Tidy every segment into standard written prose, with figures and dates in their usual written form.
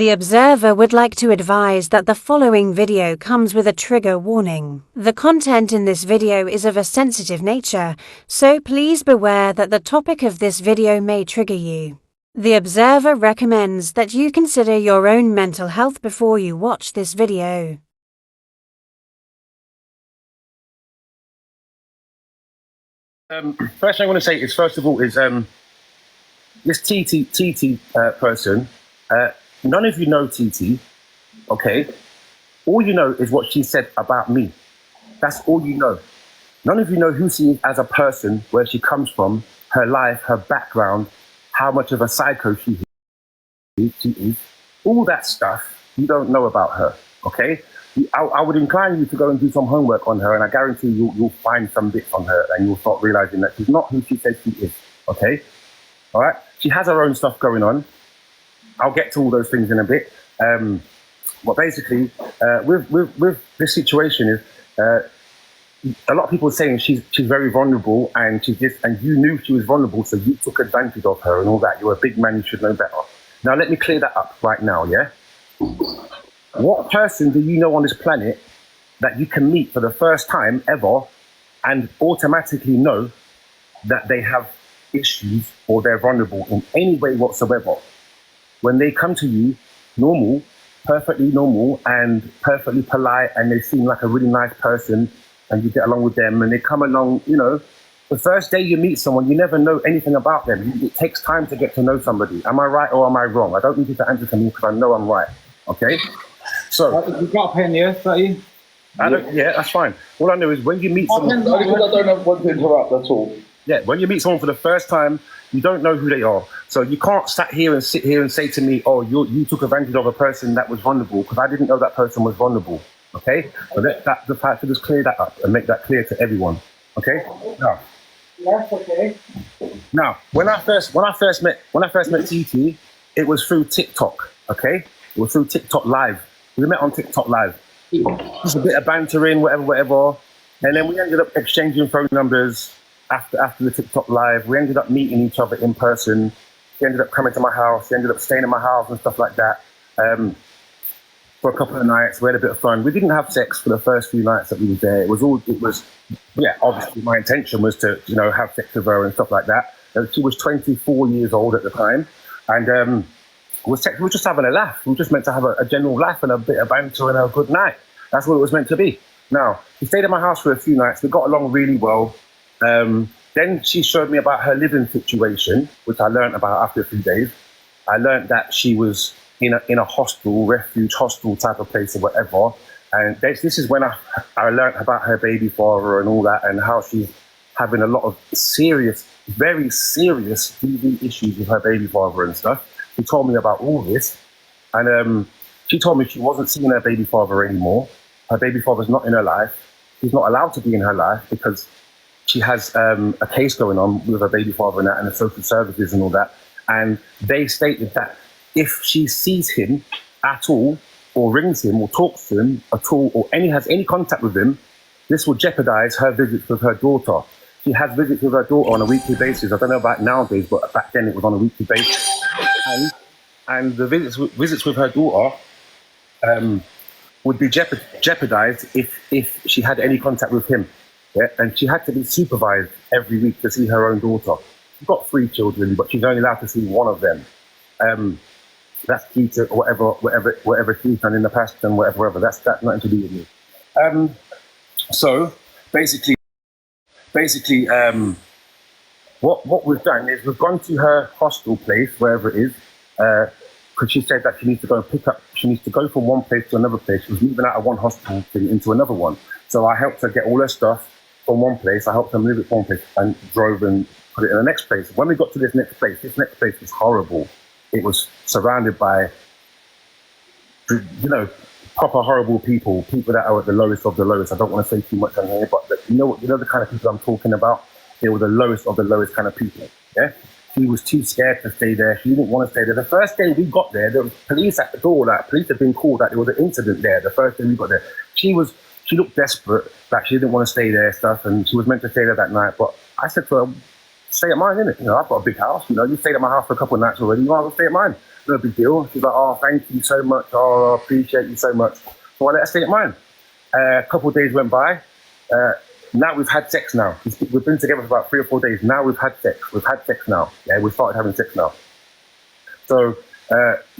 The observer would like to advise that the following video comes with a trigger warning. The content in this video is of a sensitive nature, so please beware that the topic of this video may trigger you. The observer recommends that you consider your own mental health before you watch this video. First thing I want to say is, first of all, is this TT person. None of you know TT, okay? All you know is what she said about me. That's all you know. None of you know who she is as a person, where she comes from, her life, her background, how much of a psycho she is. All that stuff you don't know about her, okay? I would incline you to go and do some homework on her, and I guarantee you'll find some bits on her, and you'll start realizing that she's not who she says she is, okay? All right? She has her own stuff going on. I'll get to all those things in a bit. But basically, with this situation is, a lot of people are saying she's very vulnerable, and and you knew she was vulnerable, so you took advantage of her and all that. You're a big man, you should know better. Now let me clear that up right now, yeah? What person do you know on this planet that you can meet for the first time ever and automatically know that they have issues or they're vulnerable in any way whatsoever? When they come to you normal, perfectly normal and perfectly polite, and they seem like a really nice person and you get along with them, and they come along, you know, the first day you meet someone, you never know anything about them. It takes time to get to know somebody. Am I right or am I wrong? I don't need you to answer to me because I know I'm right, okay? So you've got a pen here, is that you? Yeah, that's fine. All I know is when you meet someone, Only because I don't want to interrupt, that's all. Yeah, when you meet someone for the first time, you don't know who they are. So you can't sit here and say to me, oh, you took advantage of a person that was vulnerable, because I didn't know that person was vulnerable. Okay? So that the fact to just clear that up and make that clear to everyone. Okay? Now. Yes, okay. Now, when I first met TT, it was through TikTok. Okay? It was through TikTok Live. We met on TikTok Live. Just a bit of bantering, whatever. And then we ended up exchanging phone numbers after the TikTok Live. We ended up meeting each other in person. She ended up coming to my house. She ended up staying in my house and stuff like that. For a couple of nights, we had a bit of fun. We didn't have sex for the first few nights that we were there. Obviously my intention was to, you know, have sex with her and stuff like that. And she was 24 years old at the time. And we were just having a laugh. We were just meant to have a general laugh and a bit of banter and a good night. That's what it was meant to be. Now, she stayed at my house for a few nights. We got along really well. Then she showed me about her living situation, which I learned about after a few days. I learned that she was in a hostel, refuge hostel type of place or whatever. And this is when I learned about her baby father and all that, and how she's having a lot of serious, very serious DV issues with her baby father and stuff. She told me about all this. And she told me she wasn't seeing her baby father anymore. Her baby father's not in her life. He's not allowed to be in her life because she has a case going on with her baby father and that, and the social services and all that. And they stated that if she sees him at all, or rings him, or talks to him at all, or has any contact with him, this will jeopardize her visits with her daughter. She has visits with her daughter on a weekly basis. I don't know about nowadays, but back then it was on a weekly basis. And the visits with her daughter would be jeopardized if she had any contact with him. Yeah? And she had to be supervised every week to see her own daughter. She's got 3 children, but she's only allowed to see one of them. That's due to whatever she's done in the past and whatever. That's nothing to do with me. So basically, what we've done is we've gone to her hostel place, wherever it is, because she said that she needs to go and pick up. She needs to go from one place to another place. She was moving out of one hostel thing into another one. So I helped her get all her stuff from one place. I helped her move it from one place and drove and put it in the next place. When we got to this next place was horrible. It was surrounded by, you know, proper horrible people that are at the lowest of the lowest. I don't want to say too much on here, but you know the kind of people I'm talking about? They were the lowest of the lowest kind of people, yeah? She was too scared to stay there. She didn't want to stay there. The first day we got there was police at the door. Like, police had been called that there was an incident there. The first day we got there, she looked desperate, that she didn't want to stay there, stuff, and she was meant to stay there that night. But I said to her, stay at mine, innit? You know, I've got a big house. You know, you stayed at my house for a couple of nights already. You might as well stay at mine. no big deal. She's like, oh, thank you so much. Oh, I appreciate you so much. So I let her stay at mine. A couple of days went by. Now we've had sex now. We've been together for about 3 or 4 days. Now we've had sex. We've had sex now. Yeah, we started having sex now. So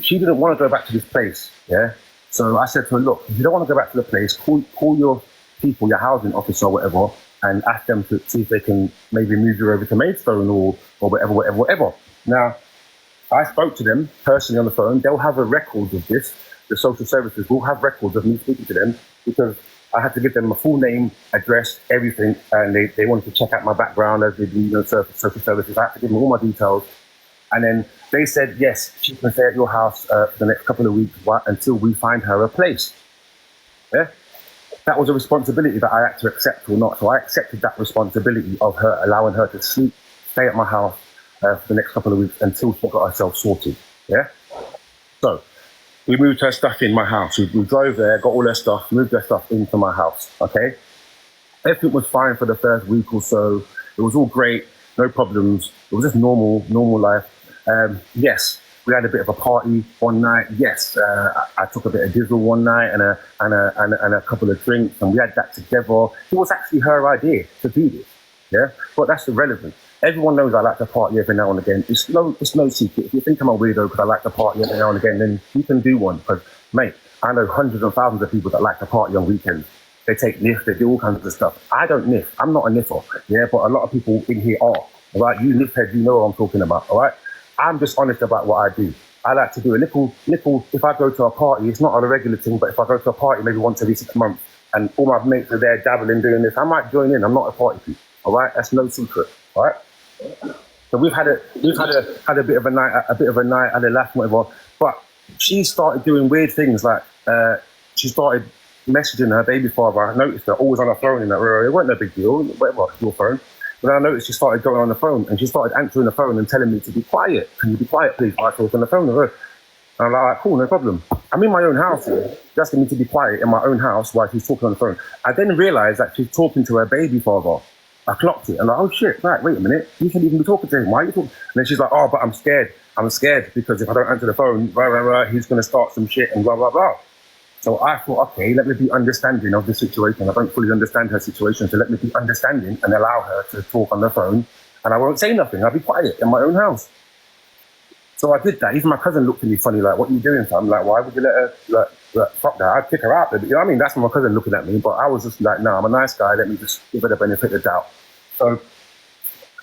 she didn't want to go back to this place. Yeah. So I said to her, look, if you don't want to go back to the place, call your people, your housing officer or whatever, and ask them to see if they can maybe move you over to Maidstone or whatever. Now, I spoke to them personally on the phone. They'll have a record of this. The social services will have records of me speaking to them because I had to give them a full name, address, everything, and they wanted to check out my background as they do, social services. I had to give them all my details. And then they said, yes, she can stay at your house for the next couple of weeks until we find her a place. Yeah? That was a responsibility that I had to accept or not. So I accepted that responsibility of her, allowing her to stay at my house for the next couple of weeks until she got herself sorted. Yeah? So we moved her stuff in my house. We drove there, got all her stuff, moved her stuff into my house. Okay? Everything was fine for the first week or so. It was all great, no problems. It was just normal life. Yes, we had a bit of a party one night. Yes, I took a bit of diesel one night and a couple of drinks, and we had that together. It was actually her idea to do this. Yeah, but that's irrelevant. Everyone knows I like to party every now and again. It's no secret. If you think I'm a weirdo because I like to party every now and again, then you can do one. Because, mate, I know hundreds and thousands of people that like to party on weekends. They take niff, they do all kinds of stuff. I don't niff. I'm not a niffer. Yeah, but a lot of people in here are. All right, you niff heads, you know what I'm talking about. All right. I'm just honest about what I do. I like to do a little, if I go to a party, it's not on a regular thing, but if I go to a party maybe once every 6 months and all my mates are there dabbling doing this, I might join in. I'm not a party people, all right? That's no secret, all right? So we've had a bit of a night, had a laugh, whatever, but she started doing weird things like she started messaging her baby father. I noticed her always on her phone, and it wasn't no big deal, whatever, your phone. But I noticed she started going on the phone and she started answering the phone and telling me to be quiet. Can you be quiet, please? I talk on the phone with her. And I'm like, cool, no problem. I'm in my own house here. She's asking me to be quiet in my own house while she's talking on the phone. I then realized that she's talking to her baby father. I clocked it. I'm like, oh shit, right, wait a minute. You shouldn't even be talking to him. Why are you talking? And then she's like, oh, but I'm scared. I'm scared because if I don't answer the phone, he's going to start some shit and blah, blah, blah. So I thought, okay, let me be understanding of the situation. I don't fully understand her situation, so let me be understanding and allow her to talk on the phone, and I won't say nothing. I'll be quiet in my own house. So I did that. Even my cousin looked at me funny, like, what are you doing, fam? Like, why would you let her, like fuck that, I'd kick her out. You know what I mean? That's my cousin looking at me, but I was just like, no, I'm a nice guy, let me just give her the benefit of the doubt. So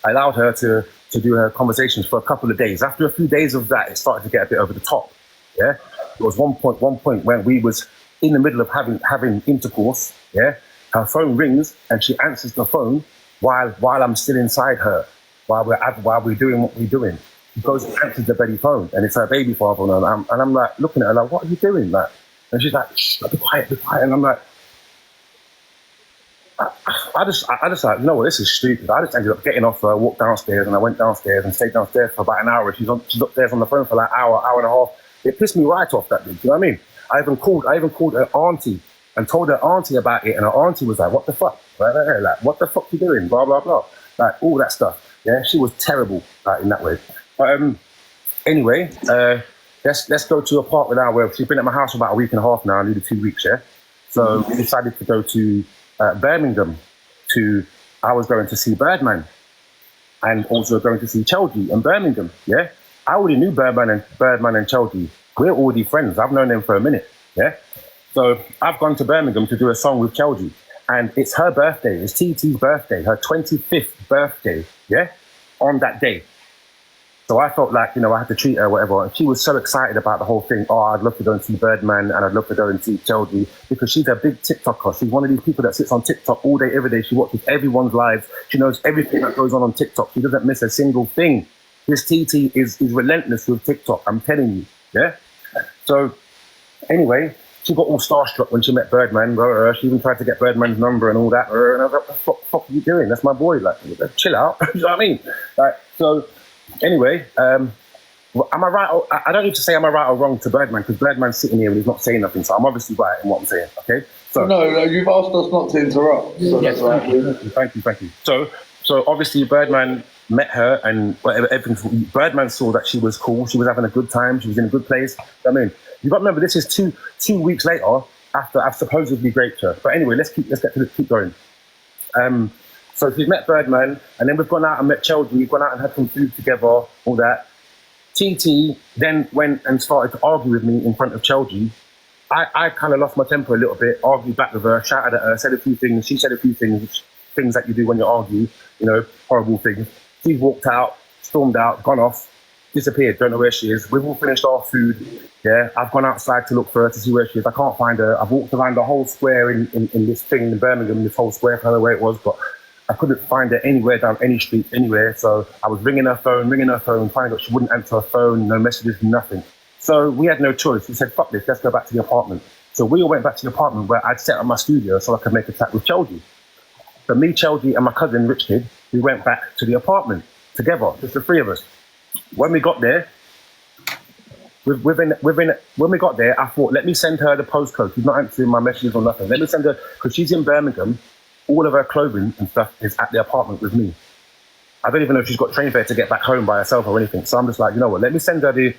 I allowed her to do her conversations for a couple of days. After a few days of that, it started to get a bit over the top, yeah? There was one point when we was in the middle of having intercourse. Yeah, her phone rings and she answers the phone while I'm still inside her, while we're doing what we're doing. She goes and answers the baby phone, and it's her baby father, and I'm like looking at her like, what are you doing? Like, and she's like, shh, be quiet, and I'm like, I just like, you know what, this is stupid. I just ended up getting off her, walked downstairs, and I went downstairs and stayed downstairs for about an hour. She's upstairs on the phone for like hour and a half. It pissed me right off, that did, you know what I mean? I even called her auntie and told her auntie about it, and her auntie was like, what the fuck? Like, what the fuck you doing? Blah, blah, blah. Like, all that stuff. Yeah, she was terrible, like, in that way. But anyway, let's go to a part now where she's been at my house for about a week and a half now, nearly 2 weeks, yeah? So we decided to go to Birmingham. I was going to see Birdman and also going to see Chelsea in Birmingham, yeah? I already knew Birdman and Chelsea. We're already friends. I've known them for a minute, yeah? So I've gone to Birmingham to do a song with Chelsea, and it's her birthday. It's TT's birthday, her 25th birthday, yeah? On that day. So I felt like, you know, I had to treat her, whatever. And she was so excited about the whole thing. Oh, I'd love to go and see Birdman, and I'd love to go and see Chelsea, because she's a big TikToker. She's one of these people that sits on TikTok all day, every day. She watches everyone's lives. She knows everything that goes on TikTok. She doesn't miss a single thing. This TT is relentless with TikTok, I'm telling you, yeah? So, anyway, she got all starstruck when she met Birdman. She even tried to get Birdman's number and all that. And I was like, what the fuck are you doing? That's my boy. Like, chill out. You know what I mean? Like, so, anyway, am I right? I don't need to say am I right or wrong to Birdman, because Birdman's sitting here and he's not saying nothing. So I'm obviously right in what I'm saying. Okay. So no, you've asked us not to interrupt. So yes, that's right. thank you. So obviously Birdman met her and whatever, everything. Birdman saw that she was cool. She was having a good time. She was in a good place. I mean, you got to remember, this is two weeks later after I've supposedly raped her. But anyway, let's keep going. So we've met Birdman, and then we've gone out and met Chelsea. We've gone out and had some food together, all that. TT then went and started to argue with me in front of Chelsea. I kind of lost my temper a little bit, argued back with her, shouted at her, said a few things. She said a few things that you do when you argue, you know, horrible things. She walked out, stormed out, gone off, disappeared, don't know where she is. We've all finished our food, yeah. I've gone outside to look for her to see where she is. I can't find her. I've walked around the whole square in this thing in Birmingham, this whole square, I don't know where it was, but I couldn't find her anywhere, down any street, anywhere. So I was ringing her phone, finding out she wouldn't answer her phone, no messages, nothing. So we had no choice. We said, fuck this, let's go back to the apartment. So we all went back to the apartment where I'd set up my studio so I could make a chat with Chelsea. So me, Chelsea, and my cousin, Rich Kid, we went back to the apartment together, just the three of us. When we got there, when we got there, I thought, let me send her the postcode. She's not answering my messages or nothing. Let me send her, because she's in Birmingham, all of her clothing and stuff is at the apartment with me. I don't even know if she's got train fare to get back home by herself or anything. So I'm just like, you know what, let me send her the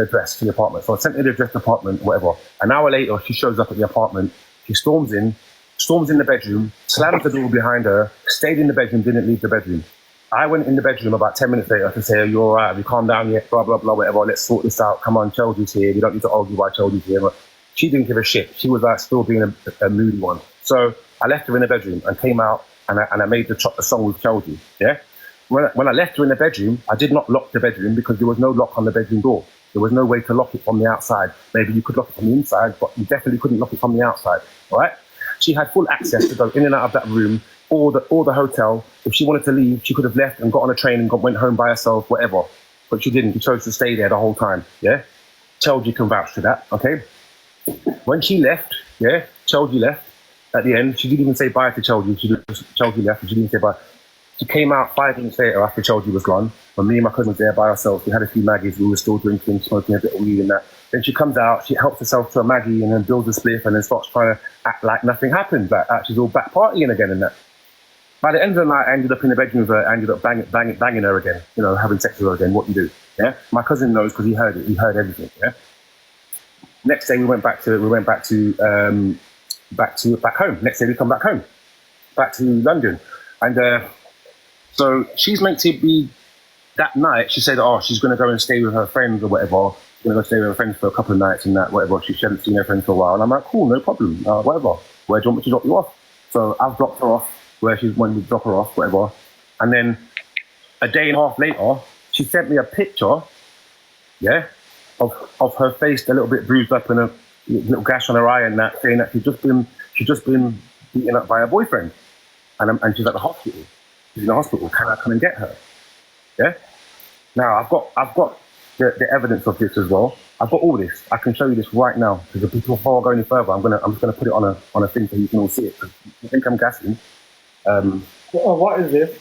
address to the apartment. So I sent her the address to the apartment, whatever. An hour later, she shows up at the apartment. She storms in the bedroom, slams the door behind her, stayed in the bedroom, didn't leave the bedroom. I went in the bedroom about 10 minutes later to say, "Are you all right? Have you calmed down yet? Blah, blah, blah, whatever. Let's sort this out. Come on, Chelsea's here. We don't need to argue why Chelsea's here." But she didn't give a shit. She was like still being a moody one. So I left her in the bedroom and came out and I made the song with Chelsea, yeah? When I left her in the bedroom, I did not lock the bedroom because there was no lock on the bedroom door. There was no way to lock it from the outside. Maybe you could lock it from the inside, but you definitely couldn't lock it from the outside, all right? She had full access to go in and out of that room or the hotel. If she wanted to leave, she could have left and got on a train and went home by herself, whatever. But she didn't. She chose to stay there the whole time, yeah? Chelsea can vouch for that, okay? When she left, yeah, Chelsea left. At the end, she didn't even say bye to Chelsea. Chelsea left and she didn't say bye. She came out 5 minutes later after Chelsea was gone. When me and my cousin was there by ourselves, we had a few Maggies. We were still drinking, smoking a bit of weed and that. Then she comes out, she helps herself to a Maggie and then builds a spliff and then starts trying to act like nothing happened. Like she's all back partying again and that. By the end of the night, I ended up in the bedroom with her, I ended up banging her again, you know, having sex with her again. What you do, yeah? My cousin knows because he heard it. He heard everything, yeah? Next day we went back home. Next day we come back home, back to London. And so she's meant to be, that night, she said, oh, she's going to go and stay with her friends or whatever. She's going to go stay with her friends for a couple of nights and that, whatever. She hadn't seen her friends for a while. And I'm like, cool, no problem, whatever. Where do you want me to drop you off? So I've dropped her off where she wanted me to drop her off, whatever. And then a day and a half later, she sent me a picture, yeah, of her face a little bit bruised up and a little gash on her eye and that, saying that she'd just been beaten up by her boyfriend. And she's at the hospital. She's in the hospital. Can I come and get her? Yeah. Now I've got the evidence of this as well. I've got all this. I can show you this right now. Because before I go any further, I'm just gonna put it on a thing so you can all see it. You think I'm gassing? What is this?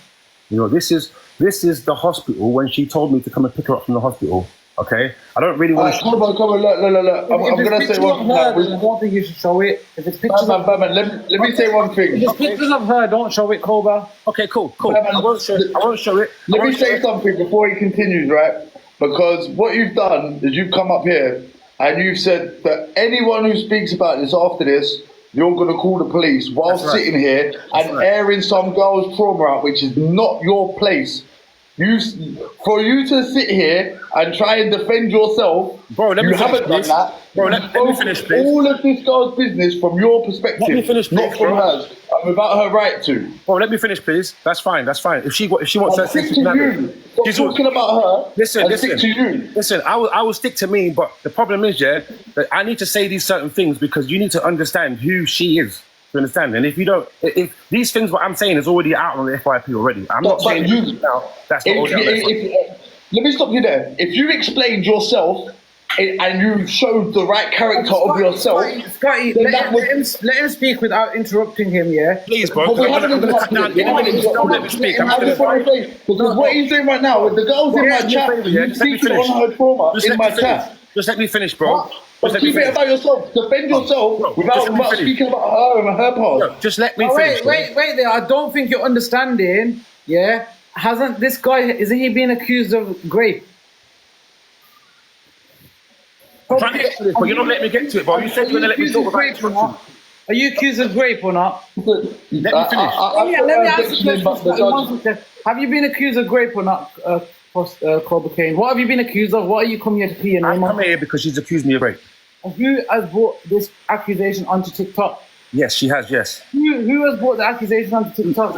You know, this is the hospital when she told me to come and pick her up from the hospital. Okay, I don't really want to. Come on, look. I'm going to say one thing. I don't think you should show it. If it's pictures of her, let me say one thing. if it's pictures of her, don't show it, Koba. Okay, cool. I won't show it. Let me say something before he continues, right? Because what you've done is you've come up here and you've said that anyone who speaks about this after this, you're going to call the police while sitting here and airing some girl's trauma out, which is not your place. For you to sit here and try and defend yourself, bro, you haven't done that. Bro, let me finish, please. All of this girl's business from your perspective, Let me finish, please, not from hers. I'm about her right to. Bro, let me finish, please. That's fine. If she wants to stick to you. Stop talking about her. Listen. Stick to you. Listen, I will stick to me, but the problem is, yeah, that I need to say these certain things because you need to understand who she is. You understand? And if you don't, if these things, what I'm saying is already out on the FYP already. I'm not saying you now. That's not already out. Let me stop you there. If you explained yourself and you showed the right character of yourself, Scotty, let him speak without interrupting him, yeah? Please, bro. But we haven't interrupted Don't let me speak. Because what he's doing right now with the girls in my chat, you speak on her trauma in my chat. Just let me finish, bro. But keep it about yourself. Defend yourself without speaking about her and her part. Just let me finish. Wait there. I don't think you're understanding, yeah? hasn't this guy, isn't he being accused of rape? I'm trying to get to this, but you're not letting me get to it, bro. You said you were going to let me talk about it. Are you accused of rape or not? Let me finish. Let me ask you a question. Have you been accused of rape or not, Koba Kane? What have you been accused of? What are you coming here to clear your I name come on? here because she's accused me of rape. And who has brought this accusation onto TikTok? Yes, she has, yes. Who has brought the accusation onto TikTok?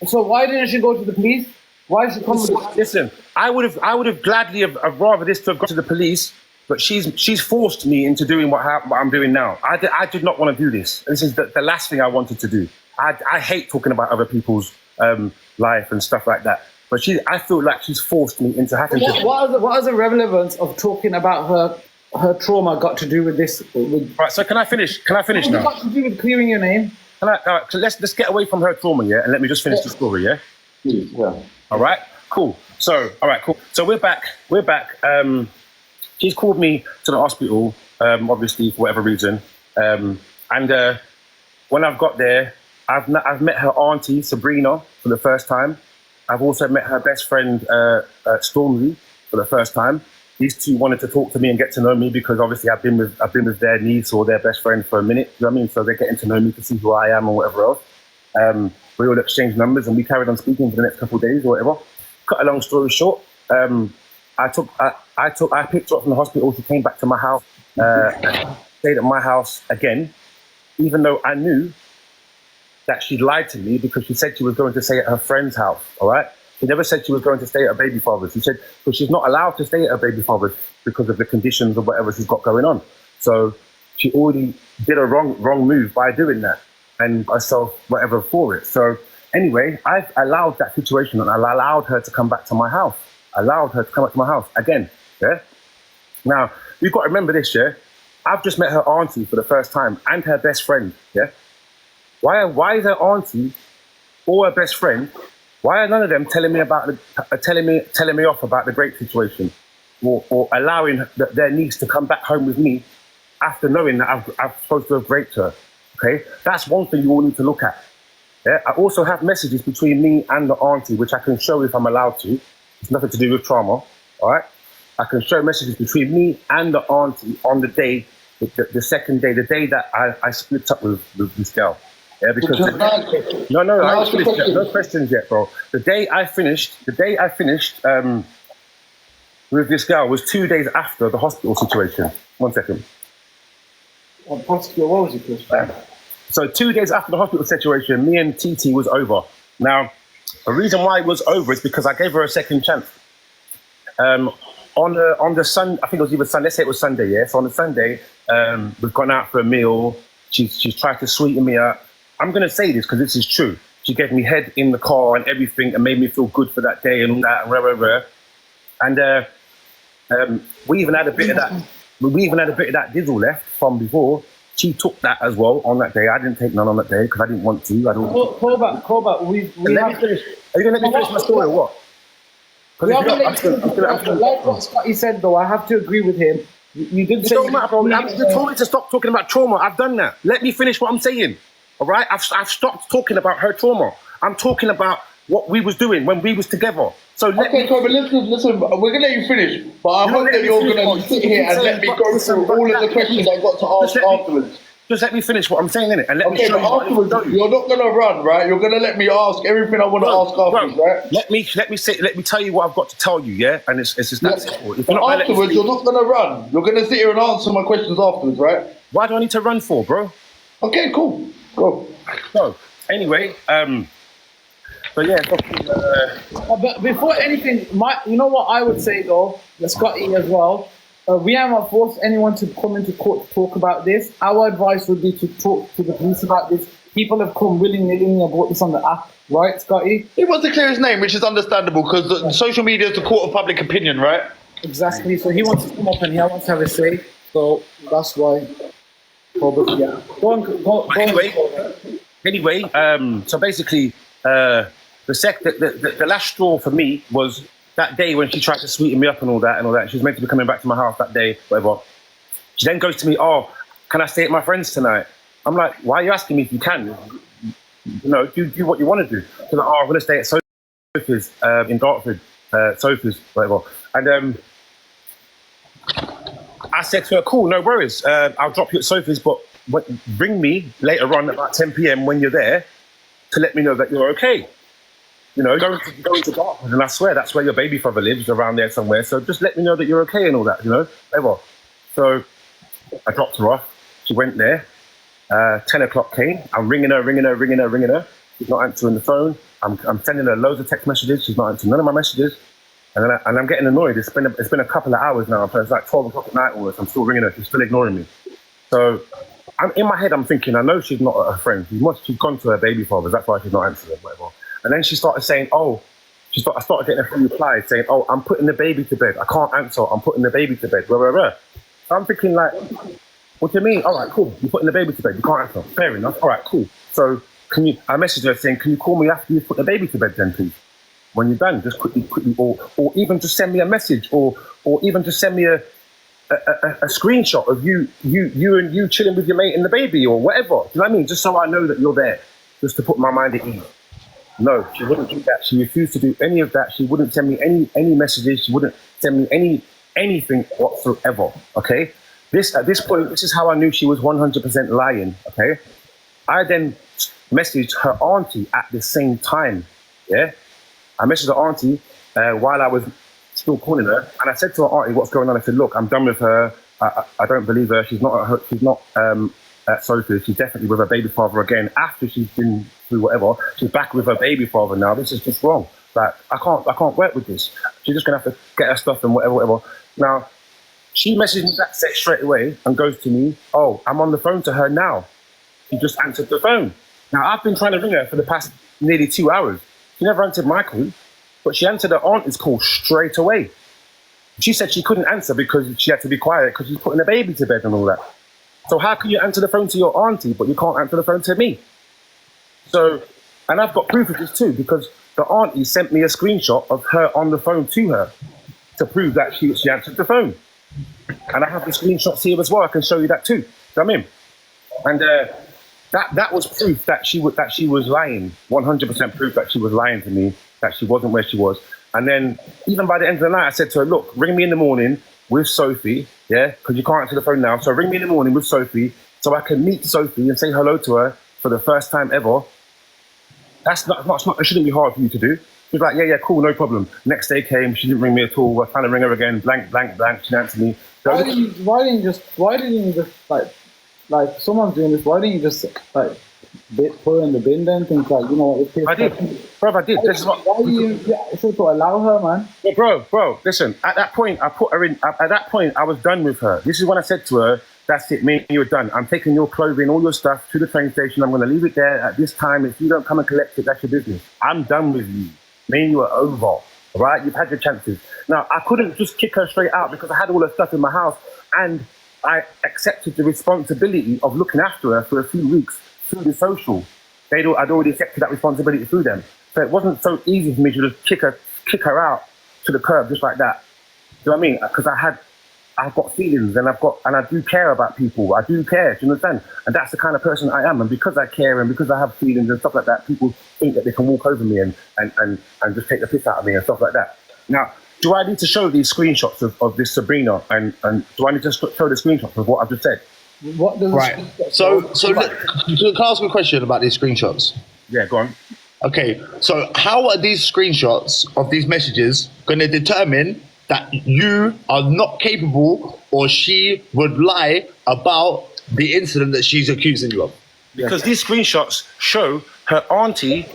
So why didn't she go to the police? Why did she come? Listen, I would have gladly have rather this to have gone to the police, but she's forced me into doing what I'm doing now. I did not want to do this. This is the last thing I wanted to do. I hate talking about other people's life and stuff like that. But I feel like she's forced me into having to. What has the relevance of talking about her trauma got to do with this? Right. So can I finish? Can I finish now? What got to do with clearing your name? So let's get away from her trauma, yeah, and let me just finish the story, yeah. Yeah. All right. Cool. So cool. So we're back. She's called me to the hospital, obviously for whatever reason, and when I've got there, I've met her auntie Sabrina for the first time. I've also met her best friend Stormzy for the first time. These two wanted to talk to me and get to know me because obviously I've been with their niece or their best friend for a minute. You know what I mean? So they're getting to know me to see who I am or whatever else. We all exchanged numbers and we carried on speaking for the next couple of days or whatever. Cut a long story short, I picked her up from the hospital. She came back to my house, stayed at my house again, even though I knew that she lied to me because she said she was going to stay at her friend's house. All right. She never said she was going to stay at her baby father's. She said, but she's not allowed to stay at her baby father's because of the conditions of whatever she's got going on. So she already did a wrong move by doing that and myself whatever for it. So anyway, I've allowed that situation and I allowed her to come back to my house. Again, yeah? Now, you've got to remember this, yeah? I've just met her auntie for the first time and her best friend, yeah? Why is her auntie or her best friend, why are none of them telling me off about the rape situation or allowing their niece to come back home with me after knowing that I'm supposed to have raped her? Okay, that's one thing you all need to look at. Yeah, I also have messages between me and the auntie, which I can show if I'm allowed to. It's nothing to do with trauma. All right, I can show messages between me and the auntie on the day, the second day, the day that I split up with this girl. Yeah, because no questions yet, bro. The day I finished with this girl was 2 days after the hospital situation. 1 second. What was your question? So 2 days after the hospital situation, me and TT was over. Now, the reason why it was over is because I gave her a second chance. On the Sunday, I think it was either Sunday. Let's say it was Sunday, yeah. So on the Sunday, we've gone out for a meal. She's tried to sweeten me up. I'm going to say this because this is true. She gave me head in the car and everything and made me feel good for that day and all that and whatever. And we even had a bit of that. We even had a bit of that dizzle left from before. She took that as well on that day. I didn't take none on that day because I didn't want to. Koba, we let me finish. Are you going to let me finish my story or what? Like what Scotty said, though, I have to agree with him. You did say... It don't matter, bro. You told me to stop talking about trauma. I've done that. Let me finish what I'm saying. All right? I've stopped talking about her trauma. I'm talking about what we was doing when we was together. So Koba, listen, we're going to let you finish, but I hope that you're going to sit here and let me go through all of the questions I've got to ask afterwards. Just let me finish what I'm saying, innit? And let me show you. Afterwards, you're not going to run, right? You're going to let me ask everything I want to ask afterwards, right? Let me tell you what I've got to tell you, yeah? And it's just that simple. Afterwards, you're not going to run. You're going to sit here and answer my questions afterwards, right? Why do I need to run for, bro? Okay, cool. Go. So, anyway, but yeah. But before anything, you know what I would say though, Scotty as well. We haven't forced anyone to come into court to talk about this. Our advice would be to talk to the police about this. People have come willingly and brought this on the app, right, Scotty? He wants to clear his name, which is understandable because social media is the court of public opinion, right? Exactly. So he wants to come up and he wants to have a say. So that's why. Yeah. Go on. Anyway, so basically, the last straw for me was that day when she tried to sweeten me up and all that. She was meant to be coming back to my house that day, whatever. She then goes to me, oh, can I stay at my friend's tonight? I'm like, why are you asking me if you can? You know, do what you want to do. She's like, oh, I'm going to stay at so Sophie's in Dartford, Sophie's, whatever. And I said to her, cool, no worries. I'll drop you at Sophie's, but bring me later on about 10 p.m. when you're there to let me know that you're okay. You know, going to Dartford, and I swear that's where your baby father lives, around there somewhere. So just let me know that you're okay and all that, you know, whatever. So I dropped her off. She went there. 10 o'clock came. I'm ringing her. She's not answering the phone. I'm sending her loads of text messages. She's not answering none of my messages. And I'm getting annoyed. It's been a couple of hours now. It's like 12 o'clock at night almost. I'm still ringing her. She's still ignoring me. So in my head, I'm thinking, I know she's not a friend. She's gone to her baby father. That's why she's not answering, whatever. And then she started saying, I started getting a few replies saying, oh, I'm putting the baby to bed. I can't answer. I'm putting the baby to bed. Blah, blah, blah. So I'm thinking like, what do you mean? All right, cool. You're putting the baby to bed. You can't answer. Fair enough. All right, cool. So I messaged her saying, can you call me after you put the baby to bed then, please? When you're done, just quickly, or even just send me a message, or even just send me a screenshot of you chilling with your mate and the baby, or whatever. Do you know what I mean? Just so I know that you're there, just to put my mind at ease. No, she wouldn't do that. She refused to do any of that. She wouldn't send me any messages. She wouldn't send me anything whatsoever. Okay. At this point, this is how I knew she was 100% lying. Okay. I then messaged her auntie at the same time. Yeah. I messaged her auntie while I was still calling her, and I said to her auntie, "What's going on?" I said, "Look, I'm done with her. I don't believe her. She's not at Sophie. She's definitely with her baby father again. After she's been through whatever, she's back with her baby father now. This is just wrong. Like I can't work with this. She's just gonna have to get her stuff and whatever." Now she messaged me back straight away and goes to me, "Oh, I'm on the phone to her now. She just answered the phone." Now I've been trying to ring her for the past nearly 2 hours. She never answered my call, but she answered her auntie's call straight away. She said she couldn't answer because she had to be quiet because she's putting the baby to bed and all that. So how can you answer the phone to your auntie, but you can't answer the phone to me? So, and I've got proof of this too, because the auntie sent me a screenshot of her on the phone to her to prove that she answered the phone. And I have the screenshots here as well. I can show you that too. Come in. And that was proof that she was lying. 100% proof that she was lying to me, that she wasn't where she was. And then even by the end of the night, I said to her, "Look, ring me in the morning with Sophie, yeah, because you can't answer the phone now. So ring me in the morning with Sophie so I can meet Sophie and say hello to her for the first time ever." It shouldn't be hard for you to do. She was like, yeah, cool, no problem. Next day came, she didn't ring me at all. I was trying to ring her again, blank, she didn't answer me. Why didn't you just like someone's doing this? Why didn't you just like put her in the bin then? Things like, you know, I did. This is what. Why you? Yeah, it's to allow her, man. Yeah, bro. Listen. At that point, I put her in. At that point, I was done with her. This is when I said to her, "That's it, me and you are done. I'm taking your clothing, all your stuff to the train station. I'm going to leave it there at this time. If you don't come and collect it, that's your business. I'm done with you. Me and you are over. All right? You've had your chances." Now, I couldn't just kick her straight out because I had all her stuff in my house, and I accepted the responsibility of looking after her for a few weeks through the social. I'd already accepted that responsibility through them. So it wasn't so easy for me to just kick her out to the curb just like that. Do you know what I mean? Because I've got feelings and I do care about people. I do care, do you understand? And that's the kind of person I am. And because I care and because I have feelings and stuff like that, people think that they can walk over me and just take the piss out of me and stuff like that. Now, do I need to show these screenshots of this Sabrina and do I need to show the screenshots of what I've just said? What does Right. So look, can I ask a question about these screenshots? Yeah, go on. Okay, so how are these screenshots of these messages going to determine that you are not capable or she would lie about the incident that she's accusing you of? Because these screenshots show her auntie,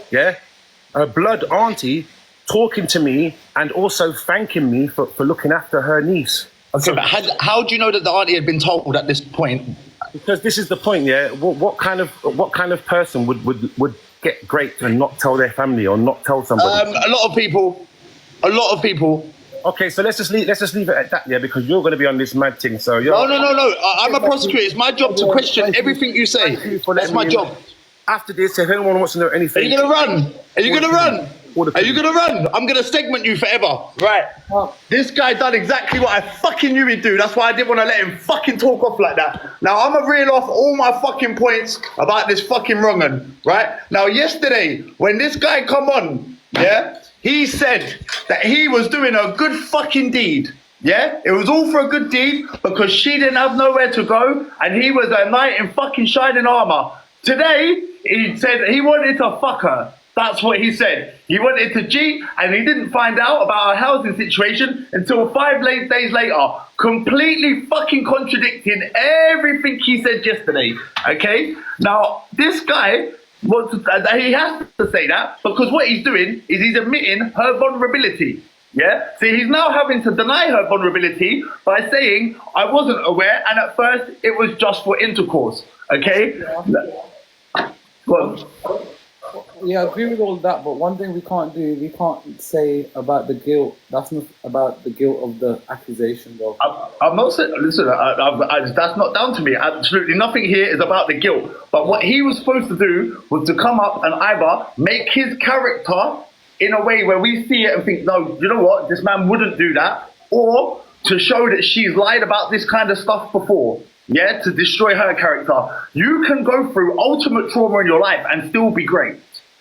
her blood auntie, talking to me and also thanking me for looking after her niece. Okay, but how do you know that the auntie had been told at this point? Because this is the point, yeah. What kind of person would get great and not tell their family or not tell somebody? A lot of people. Okay, so let's just leave it at that, yeah, because you're going to be on this mad thing. So you're... No. I'm a prosecutor. It's my job to question everything you say. That's my job. After this, if anyone wants to know anything... Are you going to run? Are you going to run? Are you going to run? I'm going to segment you forever. Right. This guy done exactly what I fucking knew he'd do. That's why I didn't want to let him fucking talk off like that. Now, I'm going to reel off all my fucking points about this fucking wrong'un, right? Now, yesterday, when this guy come on yeah, he said that he was doing a good fucking deed. Yeah, it was all for a good deed because she didn't have nowhere to go and he was a knight in fucking shining armor. Today, he said he wanted to fuck her. That's what he said. He wanted to cheat and he didn't find out about our housing situation until 5 days later. Completely fucking contradicting everything he said yesterday. Okay? Now, this guy, he has to say that because what he's doing is he's admitting her vulnerability. Yeah? See, he's now having to deny her vulnerability by saying, I wasn't aware and at first it was just for intercourse. Okay? Well, Yeah, I agree with all that, but one thing we can't say about the guilt. That's not about the guilt of the accusation, though. I'm not saying, listen, that's not down to me. Absolutely nothing here is about the guilt. But what he was supposed to do was to come up and either make his character in a way where we see it and think, no, you know what, this man wouldn't do that, or to show that she's lied about this kind of stuff before. Yeah, to destroy her character. You can go through ultimate trauma in your life and still be great.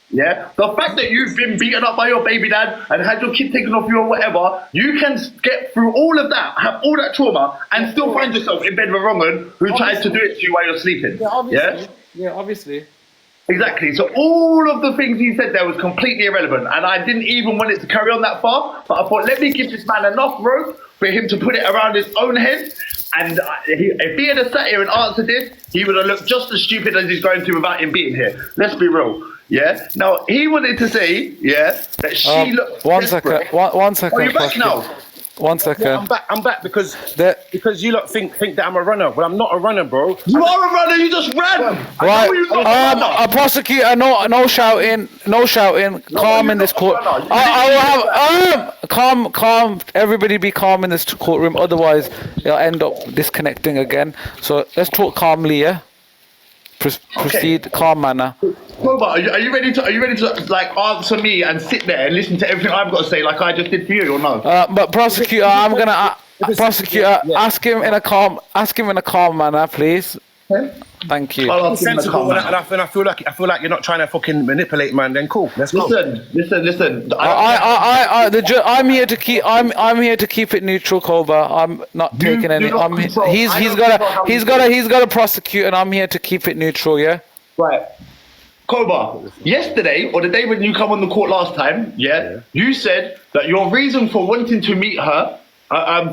Yeah, the fact that you've been beaten up by your baby dad and had your kid taken off you or whatever, you can get through all of that, have all that trauma, and still find yourself in bed with Rongan who tries to do it to you while you're sleeping. Yeah, obviously. Yeah, obviously. Exactly. So all of the things he said there was completely irrelevant, and I didn't even want it to carry on that far. But I thought, let me give this man enough rope for him to put it around his own head. And if he had sat here and answered this, he would have looked just as stupid as he's going to without him being here. Let's be real. Yeah. Now he wanted to say, yeah, that she looked. One desperate. second. One second. Are you back now? 1 second. Yeah, I'm back because you lot think that I'm a runner. Well, I'm not a runner, bro. You are a runner. You just ran. Right. A prosecutor. No shouting. No shouting. Calm in this court. I will have calm. Everybody be calm in this courtroom. Otherwise, you'll end up disconnecting again. So let's talk calmly. Yeah. Proceed. Calm manner. Koba, are you ready to like answer me and sit there and listen to everything I've got to say like I just did for you or no? But prosecutor, I'm gonna ask him in a calm manner, please. Thank you. Sensible, and I feel like you're not trying to fucking manipulate, man. Then cool, let's go. Listen. I'm here to keep it neutral, Koba. I'm not taking any. He's got a prosecute, and I'm here to keep it neutral. Yeah. Right. Koba, yesterday or the day when you come on the court last time, you said that your reason for wanting to meet her,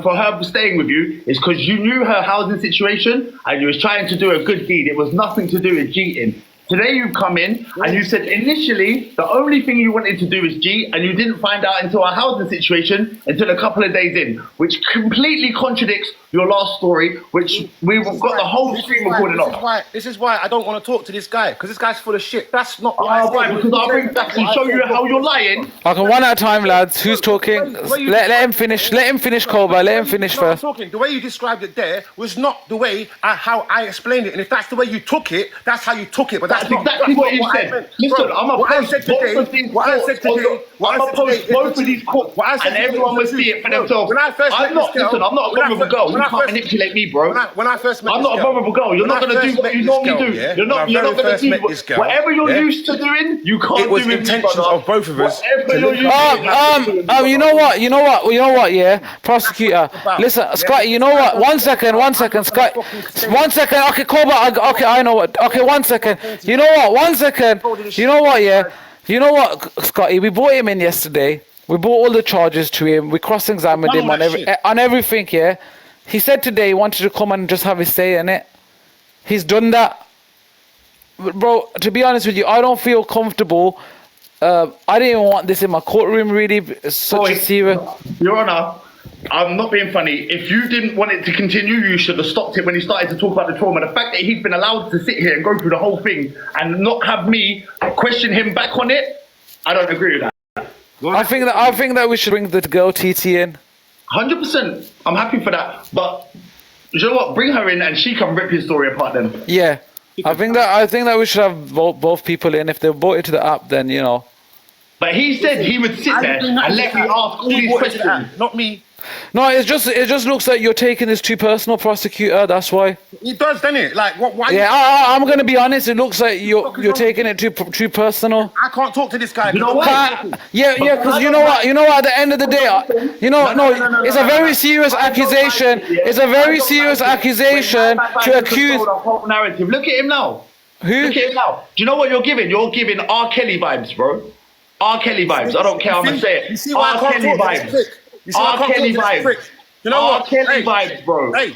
for her staying with you, is because you knew her housing situation and you was trying to do a good deed. It was nothing to do with cheating. Today you've come in and you said initially the only thing you wanted to do was cheat and you didn't find out until our housing situation until a couple of days in, which completely contradicts your last story, which we've got the whole stream recorded off. This is why I don't want to talk to this guy, because this guy's full of shit. That's not right, because I bring back to show you how you're lying. Okay, one at a time, lads. Who's talking? Let him finish. Let him finish, Koba. Let him finish first. The way you described it there was not the way how I explained it. And if that's the way you took it, that's how you took it. But that's exactly what you said. Listen, I'm a post both of these courts, and everyone will see it for themselves. I'm not a vulnerable girl. You can't manipulate me, bro. When I first met I'm not a vulnerable girl. You're not going to do what you normally do. You're not going to do whatever you're used to doing. You can't do it. It was intentions of both of us. You know what? Yeah, prosecutor. Listen, Scotty. You know what? 1 second, Scott. 1 second. Okay, Koba. Okay, I know what. Okay, 1 second. You know what? 1 second. You know what? Yeah. You know what, Scotty? We brought him in yesterday. We brought all the charges to him. We cross-examined him on everything. Yeah. He said today he wanted to come and just have his say in it. He's done that. Bro, to be honest with you, I don't feel comfortable. I didn't even want this in my courtroom, really. It's such a serious... Your Honor, I'm not being funny. If you didn't want it to continue, you should have stopped it when he started to talk about the trauma. The fact that he's been allowed to sit here and go through the whole thing and not have me question him back on it, I don't agree with that. I think that we should bring the girl TT in. 100%. I'm happy for that. But you know what? Bring her in and she can rip his story apart then. Yeah. I think that we should have both people in. If they're voted to the app, then, you know. But he said he would sit there and let me ask all these questions. Not me. No, it just looks like you're taking this too personal, prosecutor. That's why. It does, doesn't it? Like, what? Why? Yeah, I'm gonna be honest. It looks like you're taking it too personal. I can't talk to this guy. You know what? Yeah, because you know what? At the end of the day, it's a very serious accusation. It's a very serious accusation to accuse. Whole narrative. Look at him now. Who? Look at him now. Do you know what you're giving? You're giving R. Kelly vibes, bro. R. Kelly vibes. I don't care. I'm gonna say You it. see why I R. can't Kelly talk to this vibes. prick? You see why I R. can't Kelly talk to this vibes. prick? You know R. what? Kelly vibes, bro. Hey,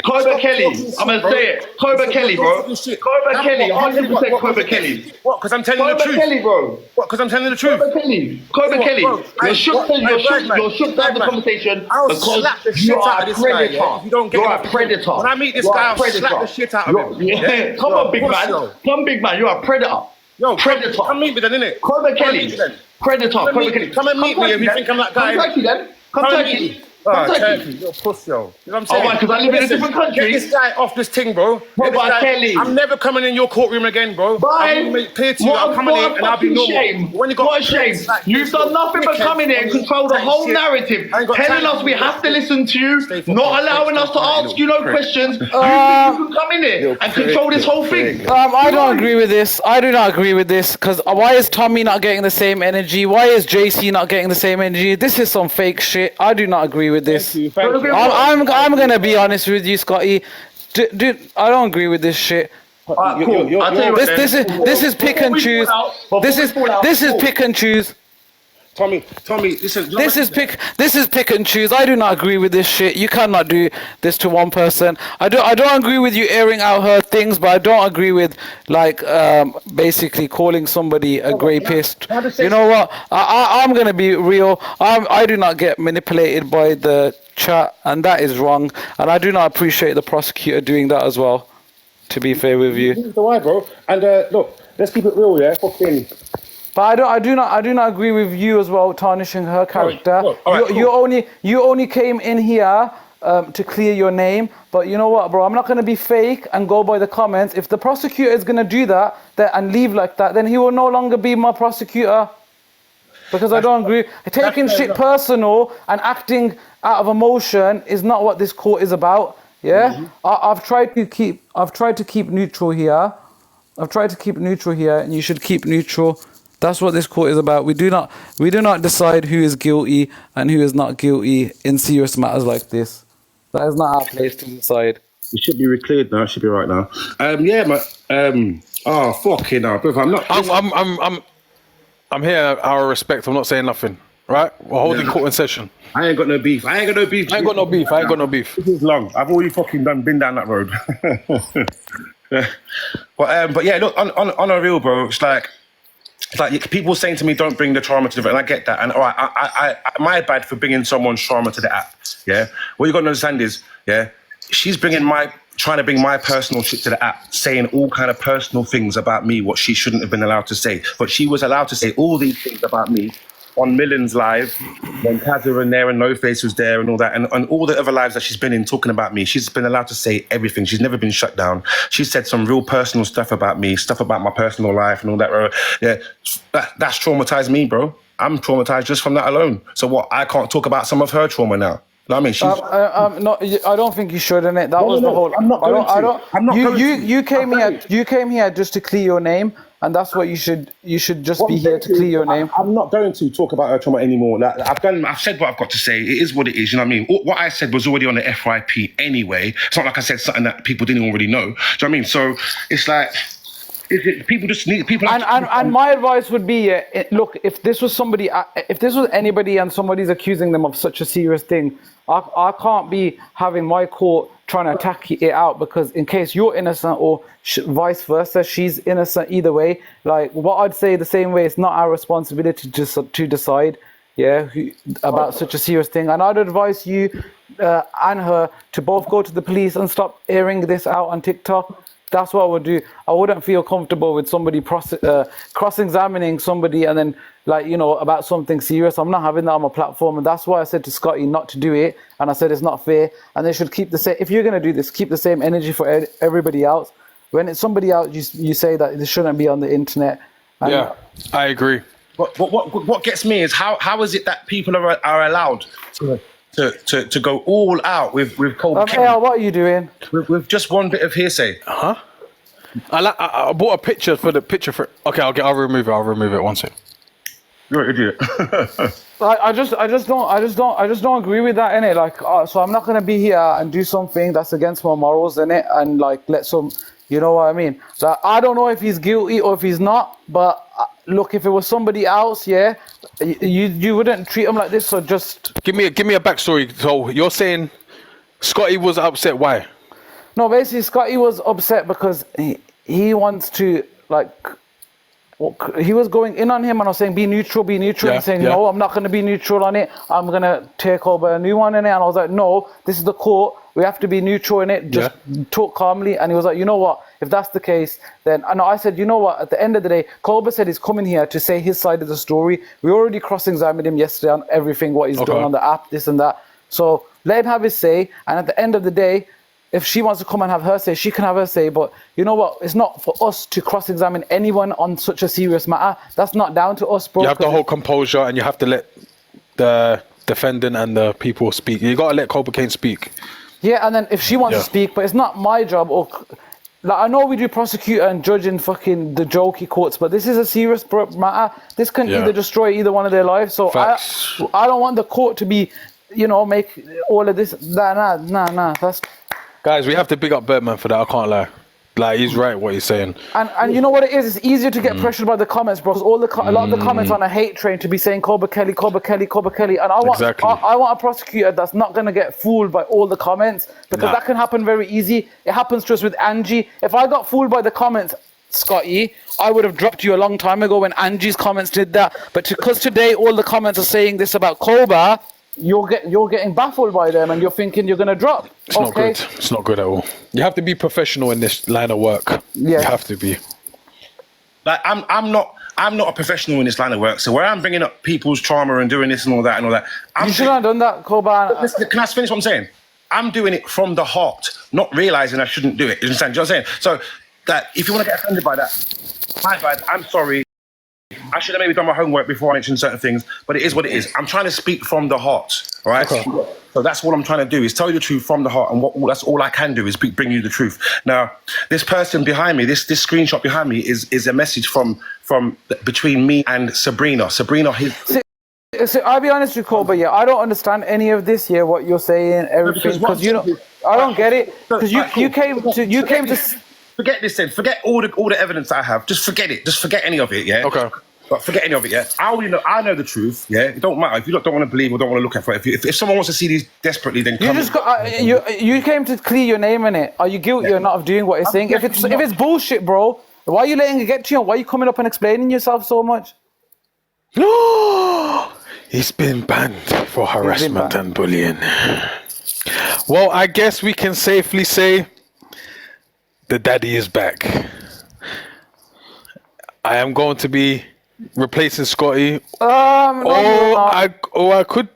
Koba stop Kelly. talking shit, I'm gonna bro. say it. Koba Kelly, bro. Koba Kelly. 100% Koba Kelly. What? Because I'm telling you the Koba truth. Kelly, bro. What? Because I'm telling you the truth. Koba Kelly. Koba Bro, Kelly. bro, You're shook to have the Birdman. conversation I'll because slap the shit you out are of a this guy. predator. Yeah? If you don't get You're him, a predator. When I meet this You're guy, a I'll slap predator. the shit out of him. Yeah. Come on, big man. Come, big man. You're a predator. Yo, Predator. Come meet me then, innit? Koba Kelly. then. Predator. Come and Koba meet Kelly. me. Come and meet me if you think I'm that guy. Come Turkey then. Come Come Turkey. meet me. Come Oh, Turkey. Turkey, you're a puss, yo. You know what I'm saying? Oh, why? 'Cause I live in a different country? Get this guy off this thing, bro. Get this guy- Kelly. I'm never coming in your courtroom again, bro. Bye. I'm gonna clear to you. I'm coming in and I'll be normal. Shame. When you got What a shame. pricks like You've this, done nothing but dickhead, come in here and control the take whole shit. narrative, I ain't got telling time us for we you. have to listen to you, Stay fucking not allowing prick, us to stay ask you no prick. questions. You can come in here and control this whole thing. I don't agree with this. I do not agree with this because why is Tommy not getting the same energy? Why is JC not getting the same energy? This is some fake shit. I do not agree with this. Thank you. I'm gonna be honest with you, Scotty. Dude, I don't agree with this shit. Alright, cool. I'll tell you what then. This is pick and choose. This is pick and choose. Tommy, listen. This is pick and choose. I do not agree with this shit. You cannot do this to one person. I don't agree with you airing out her things, but I don't agree with basically calling somebody a rapist. You know what? I'm gonna be real. I do not get manipulated by the chat, and that is wrong. And I do not appreciate the prosecutor doing that as well. To be fair with you. Neither do I, bro. And look, let's keep it real, yeah. Fucking. But I do not agree with you as well, tarnishing her character. All right, cool. You only came in here to clear your name. But you know what, bro? I'm not gonna be fake and go by the comments. If the prosecutor is gonna do that and leave like that, then he will no longer be my prosecutor. Because I don't agree. Taking shit personal and acting out of emotion is not what this court is about. Yeah, I've tried to keep neutral here. And you should keep neutral. That's what this court is about. We do not decide who is guilty and who is not guilty in serious matters like this. That is not our place to decide. It should be cleared now. It should be right now. Yeah, man. Oh, fucking hell, brother. I'm here out of respect. I'm not saying nothing. Right? We're holding court in session. I ain't got no beef. I ain't got no beef. This is long. I've already fucking been down that road. But yeah, look, on a real, bro, it's like people saying to me, don't bring the trauma to the, and I get that. And all right, I my bad for bringing someone's trauma to the app. Yeah. What you got to understand is, yeah, she's trying to bring my personal shit to the app, saying all kind of personal things about me, what she shouldn't have been allowed to say. But she was allowed to say all these things about me on Millions Live, when Kaz were in there and No Face was there and all that, and all the other lives that she's been in talking about me, she's been allowed to say everything. She's never been shut down. She said some real personal stuff about me, stuff about my personal life and all that. Yeah, that's traumatized me, bro. I'm traumatized just from that alone. So what? I can't talk about some of her trauma now. You know what I mean? No, I don't think you should, innit? That was the whole. I'm not going to. You came here just to clear your name, and that's what you should just be here to clear your name. I'm not going to talk about her trauma anymore. Like, I've said what I've got to say. It is what it is. You know what I mean? What I said was already on the FYP anyway. It's not like I said something that people didn't already know. Do you know what I mean? So it's like. People just need people. And my advice would be, look, if this was anybody, and somebody's accusing them of such a serious thing, I can't be having my court trying to attack it out, because in case you're innocent or vice versa, she's innocent either way. Like, what I'd say the same way, it's not our responsibility to decide, about such a serious thing. And I'd advise you and her to both go to the police and stop airing this out on TikTok. That's what I would do. I wouldn't feel comfortable with somebody cross-examining somebody and then, about something serious. I'm not having that on my platform, and that's why I said to Scotty not to do it. And I said it's not fair, and they should keep the same. If you're gonna do this, keep the same energy for everybody else. When it's somebody else, you say that this shouldn't be on the internet. Yeah, I agree. what gets me is how is it that people are allowed to go all out with Koba? What are you doing? With just one bit of hearsay. Huh? I bought a picture for the picture for. Okay, I'll remove it. I'll remove it. One sec. You're an idiot. I just don't agree with that, innit? Like, so I'm not gonna be here and do something that's against my morals, innit? And like, let some, you know what I mean? Like, I don't know if he's guilty or if he's not, but look, if it was somebody else, yeah, you wouldn't treat him like this. So just Give me a backstory. So you're saying Scotty was upset? Why? no, basically, Scotty was upset because he wants to like. He was going in on him and I was saying be neutral, Yeah, and saying yeah. no, I'm not going to be neutral on it, I'm going to take over a new one in it. And I was like, no, this is the court, we have to be neutral in it, just talk calmly. And he was like, you know what, if that's the case, then, and I said, you know what, at the end of the day, Koba said he's coming here to say his side of the story. We already cross-examined him yesterday on everything, what he's done on the app, this and that. So let him have his say, and at the end of the day, if she wants to come and have her say, she can have her say. But you know what? It's not for us to cross-examine anyone on such a serious matter. That's not down to us, bro. You have to hold composure and you have to let the defendant and the people speak. You gotta let Koba Kane speak. Yeah, and then if she wants to speak, but it's not my job. Or like, I know we do prosecutor and judge in fucking the jokey courts, but this is a serious matter. This can either destroy either one of their lives. So I don't want the court to be, you know, make all of this. Nah. That's. Guys, we have to big up Birdman for that. I can't lie. Like, he's right what he's saying. And you know what it is? It's easier to get pressured by the comments, bro. Because a lot of the comments on a hate train to be saying Koba Kelly. And I want a prosecutor that's not going to get fooled by all the comments, because that can happen very easy. It happens to us with Angie. If I got fooled by the comments, Scotty, I would have dropped you a long time ago when Angie's comments did that. But because today all the comments are saying this about Koba, you're getting baffled by them and you're thinking you're going to drop. It's not good. It's not good at all. You have to be professional in this line of work. Yeah. You have to be. Like, I'm not a professional in this line of work, so where I'm bringing up people's trauma and doing this and all that, you shouldn't have done that, Koba. Listen, can I finish what I'm saying? I'm doing it from the heart, not realising I shouldn't do it. You understand? Do you know what I'm saying? So, that if you want to get offended by that, my bad, I'm sorry. I should have maybe done my homework before I mentioned certain things, but it is what it is. I'm trying to speak from the heart, all right? Okay. So that's what I'm trying to do, is tell you the truth from the heart, and that's all I can do is bring you the truth. Now, this person behind me, this screenshot behind me is a message from between me and Sabrina. So I'll be honest with you, Koba, I don't understand any of this, what you're saying, everything, because I don't get it, because you came to. Forget this then. Forget all the evidence that I have. Just forget it. Just forget any of it. Yeah. Okay. But forget any of it. Yeah. I know the truth. Yeah. It don't matter if you don't want to believe or don't want to look at it. If someone wants to see these desperately, then come. You came to clear your name in it. Are you guilty or not of doing what you're saying? If it's bullshit, bro, why are you letting it get to you? Why are you coming up and explaining yourself so much? He's been banned for harassment and bullying. Well, I guess we can safely say the daddy is back. I am going to be replacing Scotty. I could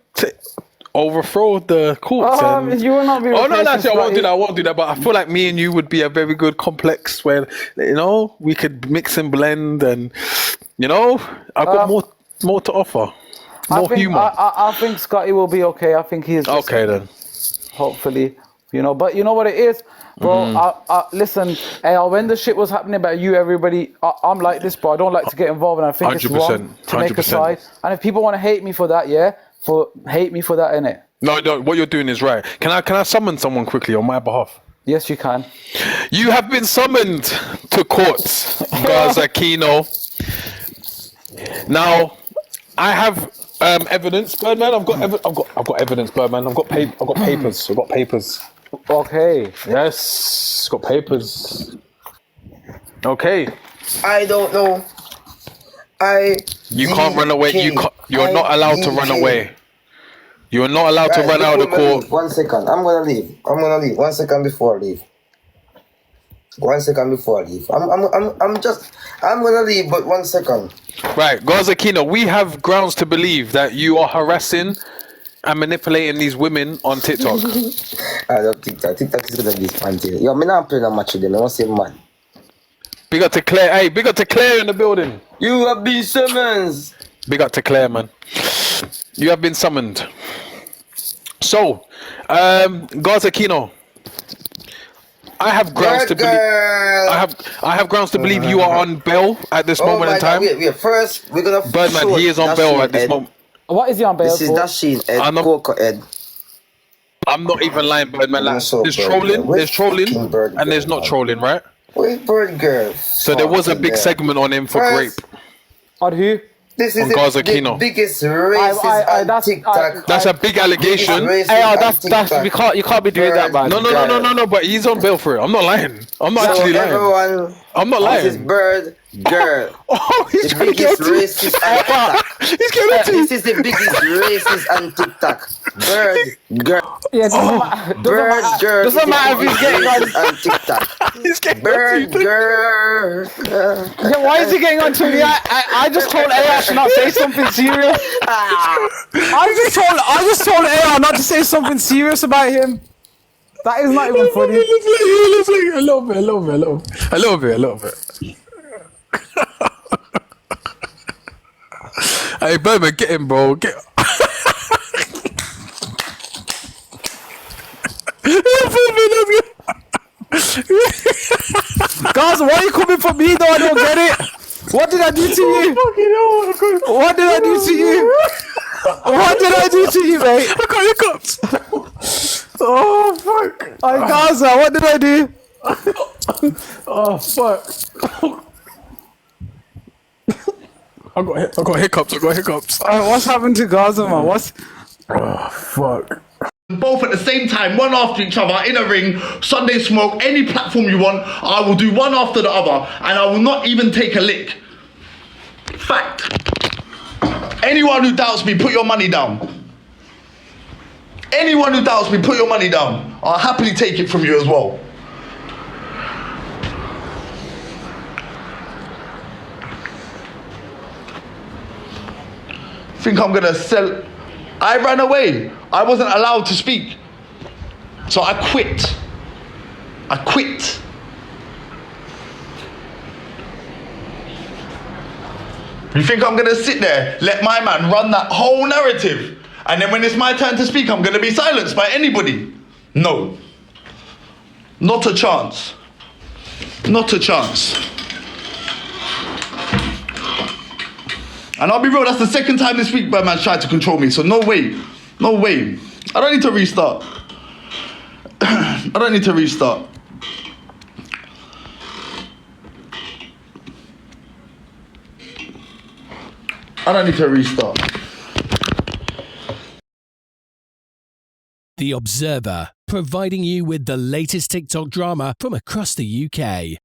overthrow the courts. You will not be replacing Scotty. I won't do that. But I feel like me and you would be a very good complex where, we could mix and blend, and I've got more to offer. More humor. I think Scotty will be okay. I think he is okay then. Hopefully, But you know what it is, bro. Listen. When the shit was happening about you, everybody, I'm like this, bro. I don't like to get involved, and I think 100%, it's wrong to make a side. And if people want to hate me for that, hate me for that, innit? No. What you're doing is right. Can I summon someone quickly on my behalf? Yes, you can. You have been summoned to court, Gaza Kino. Now, I have evidence, Birdman. I've got evidence, Birdman. I've got papers. Okay. Yes, got papers. Okay. I don't know. You can't run away. You're not allowed to run away. You're not allowed to run out of the court. 1 second. I'm gonna leave. 1 second before I leave. 1 second before I leave. I'm gonna leave, but 1 second. Right, Gaza Kino, we have grounds to believe that you are harassing and manipulating these women on TikTok. I don't TikTok. TikTok is gonna be spontaneous. Yo, me not playing a match with them. I want to say man. Big up to Claire. Hey, big up to Claire in the building. You have been Simmons. Big up to Claire, man. You have been summoned. So, Gaza Kino, I have grounds to believe. I have grounds to believe you are on bail at this moment in time. Wait. First, we're gonna. Birdman, he is on bail at this moment. What is he on bail This is for? Dasheen Ed, I'm not- Coco Ed. I'm not even lying, Birdman. Like, So there's Bird trolling, Girl. there's trolling, Fucking Bird and there's Girl, not man. trolling, right? Wait, Bird Girl. So there was a big segment on him for First, grape. On who? This is on Gaza the Kino. biggest racist on that's- TikTok. That's a big allegation. Biggest Hey, racist on that's TikTok. you can't be doing that, man. No, but he's on bail for it. I'm not lying. I'm not actually lying. Everyone, I'm not this is lying. Bird Girl. Oh, he's The trying to get biggest to you. racist on TikTok. He's getting to This is the biggest racist on TikTok. Bird Girl. Yeah, doesn't matter. Bird Girl. Doesn't matter if he's getting on. on TikTok. He's getting Bird Girl. Yeah, why is he getting on to me? I just told AR to not say something serious. I just told AR not to say something serious about him. That is not even funny. A little bit. Hey, Birdman, get him, bro. Get. Guys, why are you coming for me though? I don't get it. What did I do to you? What did I do to you? What did I do to you, mate? I got hiccups. Oh, fuck. Hey, Gaza, what did I do? Oh, fuck. I got hiccups. What's happened to Gaza, man? What's... Oh, fuck. Both at the same time, one after each other, in a ring, Sunday Smoke, any platform you want, I will do one after the other, and I will not even take a lick. Fact. Anyone who doubts me, put your money down. Anyone who doubts me, put your money down. I'll happily take it from you as well. Think I'm gonna sell? I ran away. I wasn't allowed to speak. So I quit. You think I'm gonna sit there, let my man run that whole narrative, and then when it's my turn to speak, I'm gonna be silenced by anybody? No. Not a chance. Not a chance. And I'll be real, that's the second time this week Birdman's tried to control me, so no way. No way. I don't need to restart. I don't need to restart. I don't need to restart. The Observer, providing you with the latest TikTok drama from across the UK.